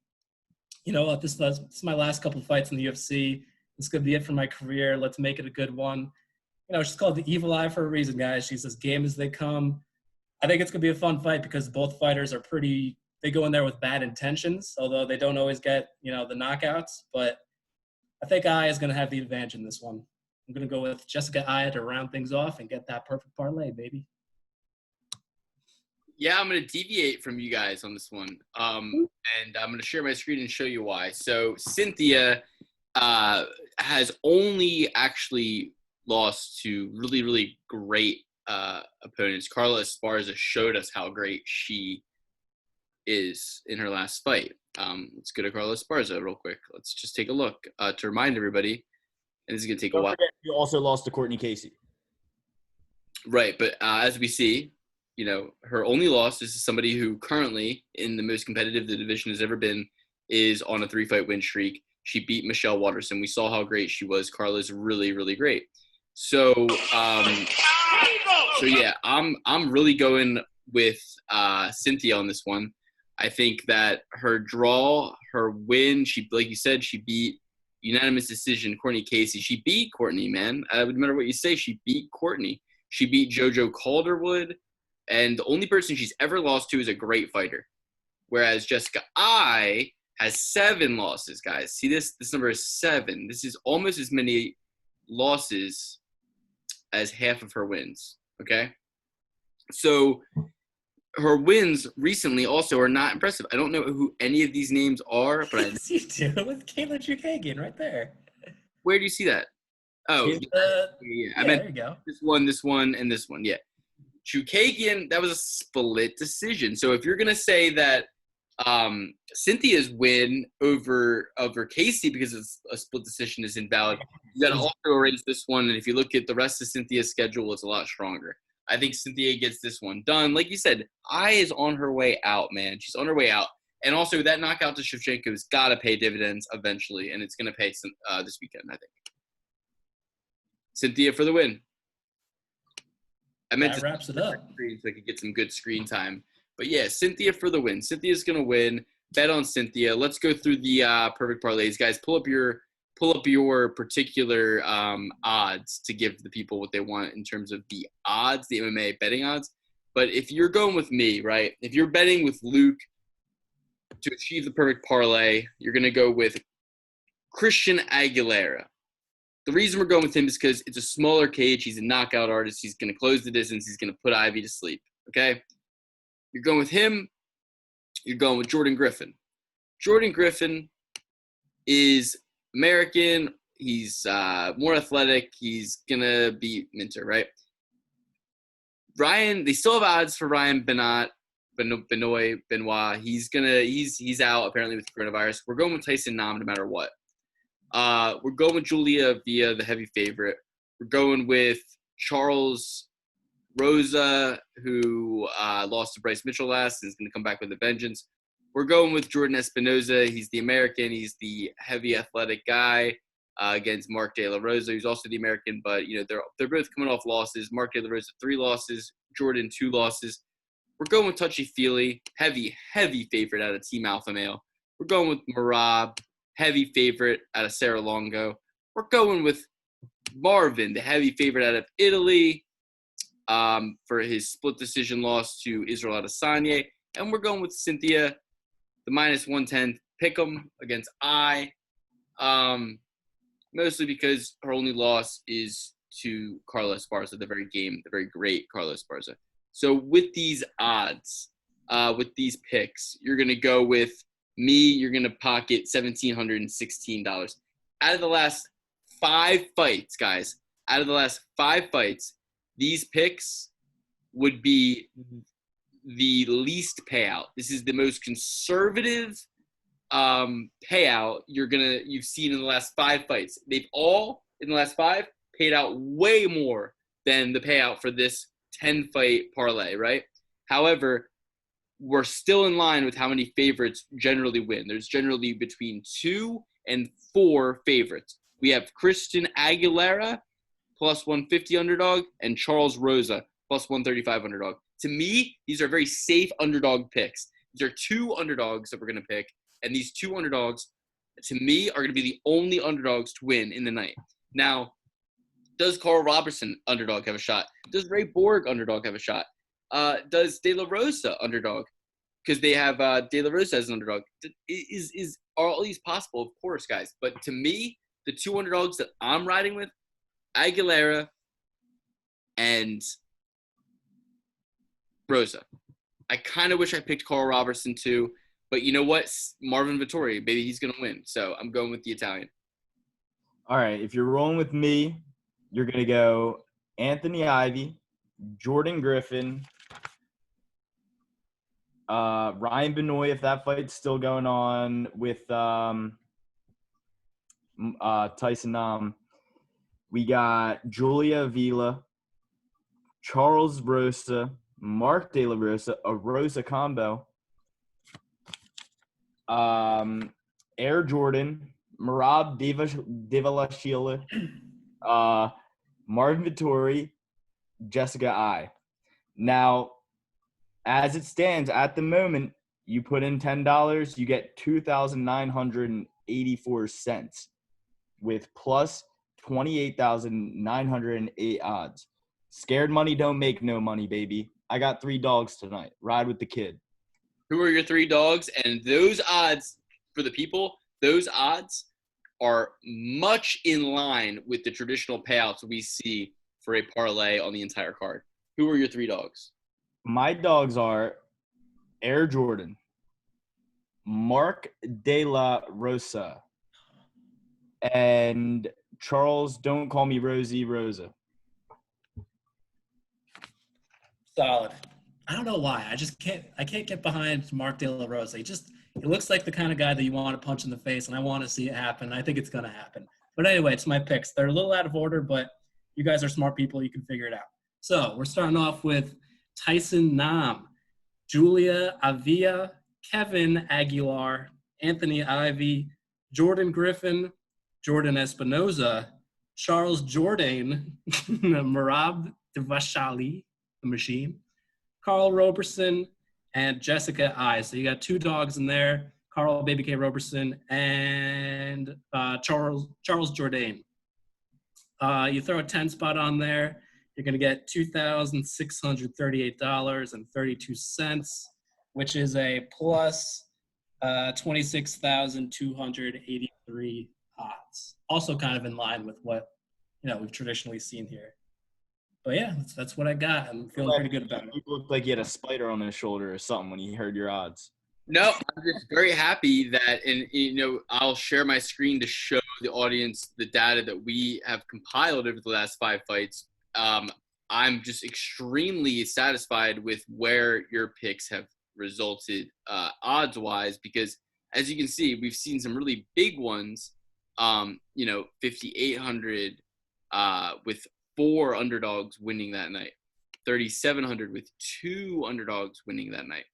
you know what, this is my last couple of fights in the UFC. This could be it for my career. Let's make it a good one. She's called the Evil Eye for a reason, guys. She's as game as they come. I think it's going to be a fun fight because both fighters are they go in there with bad intentions, although they don't always get, the knockouts. But I think Eye is going to have the advantage in this one. I'm going to go with Jessica Eye to round things off and get that perfect parlay, baby. Yeah, I'm going to deviate from you guys on this one. And I'm going to share my screen and show you why. So Cynthia has only actually lost to really, really great opponents. Carla Esparza showed us how great she is in her last fight. Let's go to Carla Esparza real quick. Let's just take a look to remind everybody. And this is going to take a while. You also lost to Courtney Casey. Right, but as we see, her only loss is somebody who currently, in the most competitive the division has ever been, is on a 3-fight win streak. She beat Michelle Watterson. We saw how great she was. Carla's really, really great. So, yeah, I'm really going with Cynthia on this one. I think that her draw, her win, like you said, she beat unanimous decision Courtney Casey. She beat Courtney, man. No matter what you say, she beat Courtney. She beat JoJo Calderwood, and the only person she's ever lost to is a great fighter. Whereas Jessica I has 7 losses, guys. See this number is 7. This is almost as many losses as half of her wins. Okay, so her wins recently also are not impressive. I don't know who any of these names are, but Yes, you do, with Caitlin Chukagian right there. Where do you see that? Oh, yeah. I meant there you go. this one, and this one. Yeah, Chukagian, that was a split decision. So if you're gonna say that Cynthia's win over Casey because it's a split decision is invalid, you got to also erase this one. And if you look at the rest of Cynthia's schedule, it's a lot stronger. I think Cynthia gets this one done. Like you said, I is on her way out, man. She's on her way out. And also that knockout to Shevchenko's got to pay dividends eventually, and it's going to pay this weekend, I think. Cynthia for the win. I meant that wraps it up. So I could get some good screen time. But yeah, Cynthia for the win. Cynthia's going to win. Bet on Cynthia. Let's go through the perfect parlays. Guys, pull up your particular odds to give the people what they want in terms of the odds, the MMA betting odds. But if you're going with me, right, if you're betting with Luke to achieve the perfect parlay, you're going to go with Christian Aguilera. The reason we're going with him is because it's a smaller cage. He's a knockout artist. He's going to close the distance. He's going to put Ivy to sleep, okay? You're going with him. You're going with Jordan Griffin. Jordan Griffin is American. He's more athletic. He's going to beat Minter, right? Ryan, they still have odds for Ryan Benoit. He's out apparently with coronavirus. We're going with Tyson Nam no matter what. We're going with Julia Villa, the heavy favorite. We're going with Charles Rosa, who lost to Bryce Mitchell last and is going to come back with a vengeance. We're going with Jordan Espinoza. He's the American. He's the heavy athletic guy against Mark De La Rosa, who's also the American. But, they're both coming off losses. Mark De La Rosa, 3 losses. Jordan, 2 losses. We're going with Touchy-Feely, heavy favorite out of Team Alpha Male. We're going with Marab, heavy favorite out of Sarah Longo. We're going with Marvin, the heavy favorite out of Italy, for his split decision loss to Israel Adesanya. And we're going with Cynthia, the -110 pick'em against I, mostly because her only loss is to Carla Esparza, the very great Carla Esparza. So with these odds, with these picks, you're going to go with me. You're going to pocket $1,716. Out of the last 5 fights, guys, these picks would be the least payout. This is the most conservative payout you've seen in the last 5 fights. They've all, in the last 5, paid out way more than the payout for this 10-fight parlay, right? However, we're still in line with how many favorites generally win. There's generally between 2 and 4 favorites. We have Christian Aguilera plus 150 underdog and Charles Rosa plus 135 underdog. To me, these are very safe underdog picks. These are 2 underdogs that we're going to pick, and these 2 underdogs, to me, are going to be the only underdogs to win in the night. Now, does Carl Robertson underdog have a shot? Does Ray Borg underdog have a shot? Does De La Rosa underdog? Because they have De La Rosa as an underdog. Are all these possible? Of course, guys. But to me, the 2 underdogs that I'm riding with, Aguilera and Rosa. I kind of wish I picked Carl Robertson too. But you know what? Marvin Vettori, maybe he's going to win. So I'm going with the Italian. All right. If you're rolling with me, you're going to go Anthony Ivy, Jordan Griffin, Ryan Benoit, if that fight's still going on, with Tyson Nam. We got Julia Villa, Charles Rosa, Mark De La Rosa, a Rosa combo. Air Jordan, Marab Devalashila, Marvin Vittori, Jessica I. Now, as it stands at the moment, you put in $10, you get 2,984 cents with plus 28,908 odds. Scared money don't make no money, baby. I got 3 dogs tonight. Ride with the kid. Who are your 3 dogs? And those odds for the people, those odds are much in line with the traditional payouts we see for a parlay on the entire card. Who are your 3 dogs? My dogs are Air Jordan, Mark De La Rosa, and Charles, don't call me Rosie Rosa. Solid. I don't know why. I can't get behind Mark De La Rosa. He looks like the kind of guy that you want to punch in the face, and I want to see it happen. I think it's going to happen. But anyway, it's my picks. They're a little out of order, but you guys are smart people. You can figure it out. So we're starting off with Tyson Nam, Julia Avila, Kevin Aguilar, Anthony Ivy, Jordan Griffin, Jordan Espinoza, Charles Jourdain, Marab Devashali, the machine, Carl Roberson, and Jessica I. So you got 2 dogs in there, Carl Baby K. Roberson and Charles Jourdain. You throw a 10 spot on there, you're going to get $2,638.32, which is a plus 26,283 odds. Also kind of in line with what we've traditionally seen here. But yeah, that's what I got. I'm feeling pretty good about it. You looked like you had a spider on his shoulder or something when you heard your odds. No, I'm just very happy that, and I'll share my screen to show the audience the data that we have compiled over the last 5 fights. I'm just extremely satisfied with where your picks have resulted odds-wise, because as you can see, we've seen some really big ones, 5,800 with 4 underdogs winning that night, 3,700 with 2 underdogs winning that night,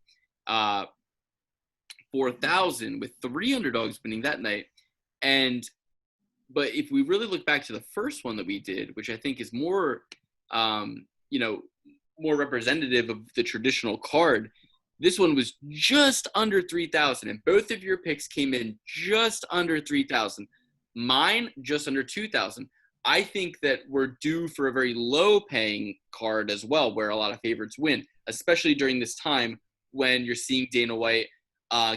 4,000 with 3 underdogs winning that night. But if we really look back to the first one that we did, which I think is more, more representative of the traditional card, this one was just under 3,000, and both of your picks came in just under 3,000. Mine just under 2,000. I think that we're due for a very low-paying card as well, where a lot of favorites win, especially during this time when you're seeing Dana White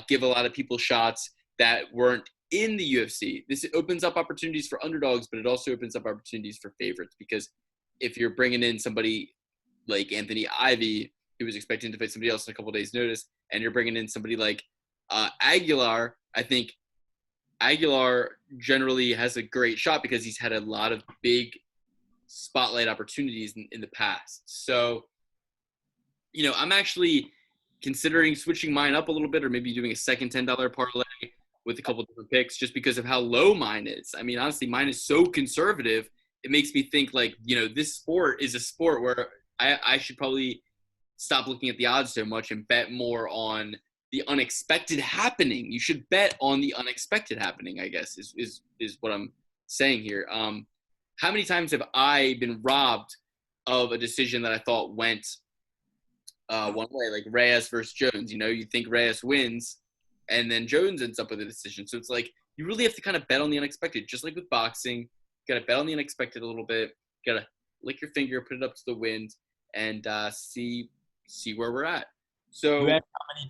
give a lot of people shots that weren't in the UFC. This opens up opportunities for underdogs, but it also opens up opportunities for favorites, because if you're bringing in somebody like Anthony Ivy, who was expecting to fight somebody else in a couple of days' notice, and you're bringing in somebody like Aguilar, I think Aguilar generally has a great shot because he's had a lot of big spotlight opportunities in the past. So, I'm actually considering switching mine up a little bit, or maybe doing a second $10 parlay with a couple different picks, just because of how low mine is. I mean, honestly, mine is so conservative. It makes me think this sport is a sport where I should probably stop looking at the odds so much and bet more on the unexpected happening. You should bet on the unexpected happening, I guess, is what I'm saying here. How many times have I been robbed of a decision that I thought went one way, like Reyes versus Jones? You think Reyes wins, and then Jones ends up with a decision. So it's like you really have to kind of bet on the unexpected, just like with boxing. You got to bet on the unexpected a little bit. You got to lick your finger, put it up to the wind, and see where we're at. So how many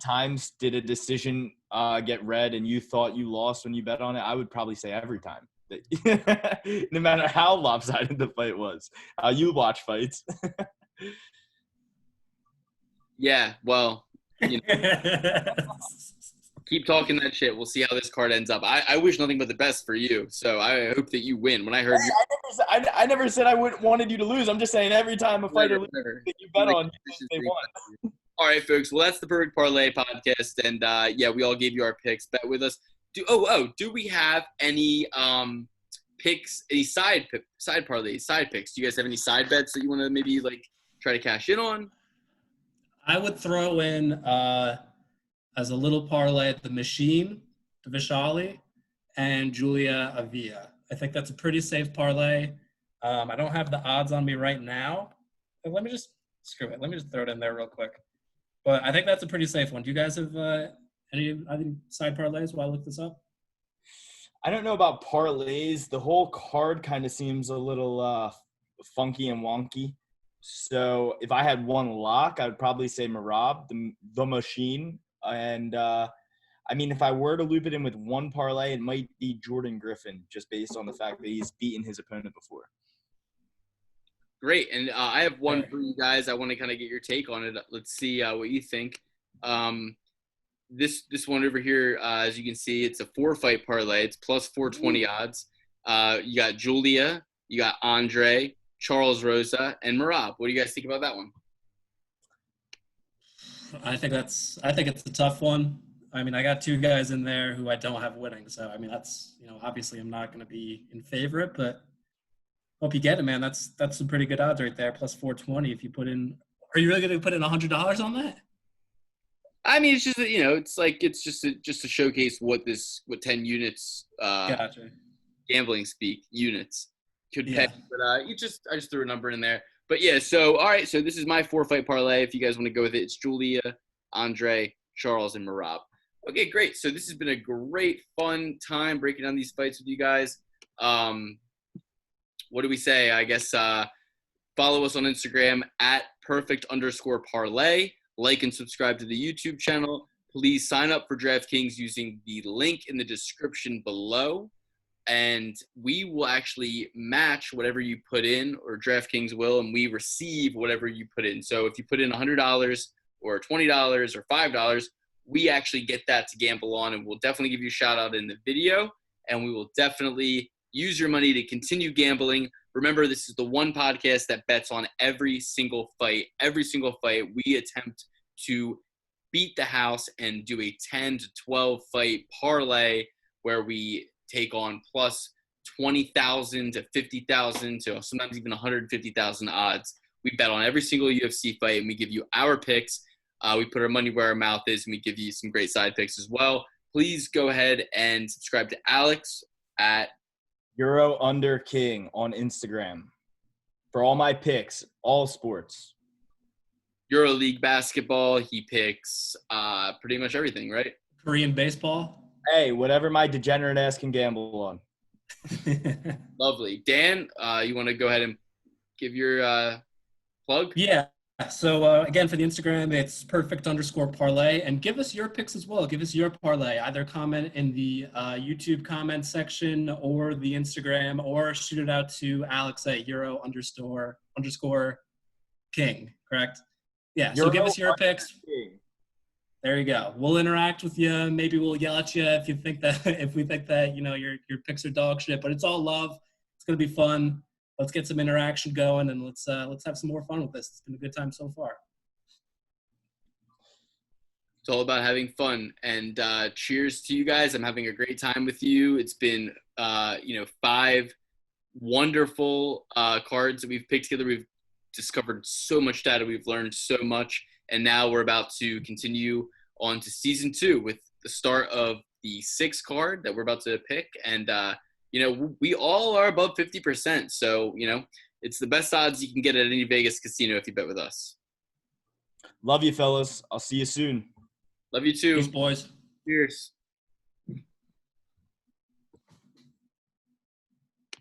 times did a decision get read and you thought you lost when you bet on it? I would probably say every time. No matter how lopsided the fight was. You watch fights. Yeah, well, keep talking that shit. We'll see how this card ends up. I wish nothing but the best for you, so I hope that you win. When I heard I never said I wanted you to lose. I'm just saying every time a fighter loses that you bet on, they won. All right, folks. Well, that's the Perfect Parlay podcast, and we all gave you our picks. Bet with us. Do we have any picks? Any side parlays, side picks? Do you guys have any side bets that you want to maybe try to cash in on? I would throw in as a little parlay the Machine, the Vishali, and Julia Avila. I think that's a pretty safe parlay. I don't have the odds on me right now. But let me just throw it in there real quick. But I think that's a pretty safe one. Do you guys have any side parlays while I look this up? I don't know about parlays. The whole card kind of seems a little funky and wonky. So if I had one lock, I would probably say Marab, the Machine. And I mean, if I were to loop it in with one parlay, it might be Jordan Griffin, just based on the fact that he's beaten his opponent before. Great. And I have one for you guys. I want to kind of get your take on it. Let's see what you think. This one over here, as you can see, it's a 4-fight parlay. It's plus 420 odds. You got Julia, you got Andre, Charles Rosa, and Marab. What do you guys think about that one? I think it's a tough one. I mean, I got two guys in there who I don't have winning. So, I mean, that's, obviously I'm not going to be in favorite, but hope you get it, man. That's some pretty good odds right there. Plus 420. If you put in, are you really going to put in $100 on that? I mean, it's just it's just to showcase what 10 units Gotcha. gambling speak units could pay. But I just threw a number in there. But yeah, so all right, so this is my 4-fight parlay. If you guys want to go with it, it's Julia, Andre, Charles, and Marab. Okay, great. So this has been a great, fun time breaking down these fights with you guys. What do we say? I guess follow us on Instagram at perfect_parlay. Like and subscribe to the YouTube channel. Please sign up for DraftKings using the link in the description below. And we will actually match whatever you put in, or DraftKings will, and we receive whatever you put in. So if you put in $100 or $20 or $5, we actually get that to gamble on, and we'll definitely give you a shout out in the video, and we will definitely use your money to continue gambling. Remember, this is the one podcast that bets on every single fight. Every single fight, we attempt to beat the house and do a 10 to 12 fight parlay where we take on plus 20,000 to 50,000 to sometimes even 150,000 odds. We bet on every single UFC fight, and we give you our picks. We put our money where our mouth is, and we give you some great side picks as well. Please go ahead and subscribe to Alex at EuroUnderKing on Instagram for all my picks, all sports. EuroLeague basketball. He picks pretty much everything, right? Korean baseball. Hey, whatever my degenerate ass can gamble on. Lovely. Dan, you want to go ahead and give your plug? Yeah. So, again, for the Instagram, it's perfect_parlay. And give us your picks as well. Give us your parlay. Either comment in the YouTube comment section or the Instagram, or shoot it out to Alex at __king, correct? Yeah, so give us your picks. There you go. We'll interact with you. Maybe we'll yell at you if we think that your picks are dog shit. But it's all love. It's gonna be fun. Let's get some interaction going, and let's have some more fun with this. It's been a good time so far. It's all about having fun. And cheers to you guys. I'm having a great time with you. It's been 5 wonderful cards that we've picked together. We've discovered so much data. We've learned so much. And now we're about to continue on to season 2 with the start of the 6th card that we're about to pick. And, we all are above 50%. So, it's the best odds you can get at any Vegas casino if you bet with us. Love you, fellas. I'll see you soon. Love you too. Peace, boys. Cheers.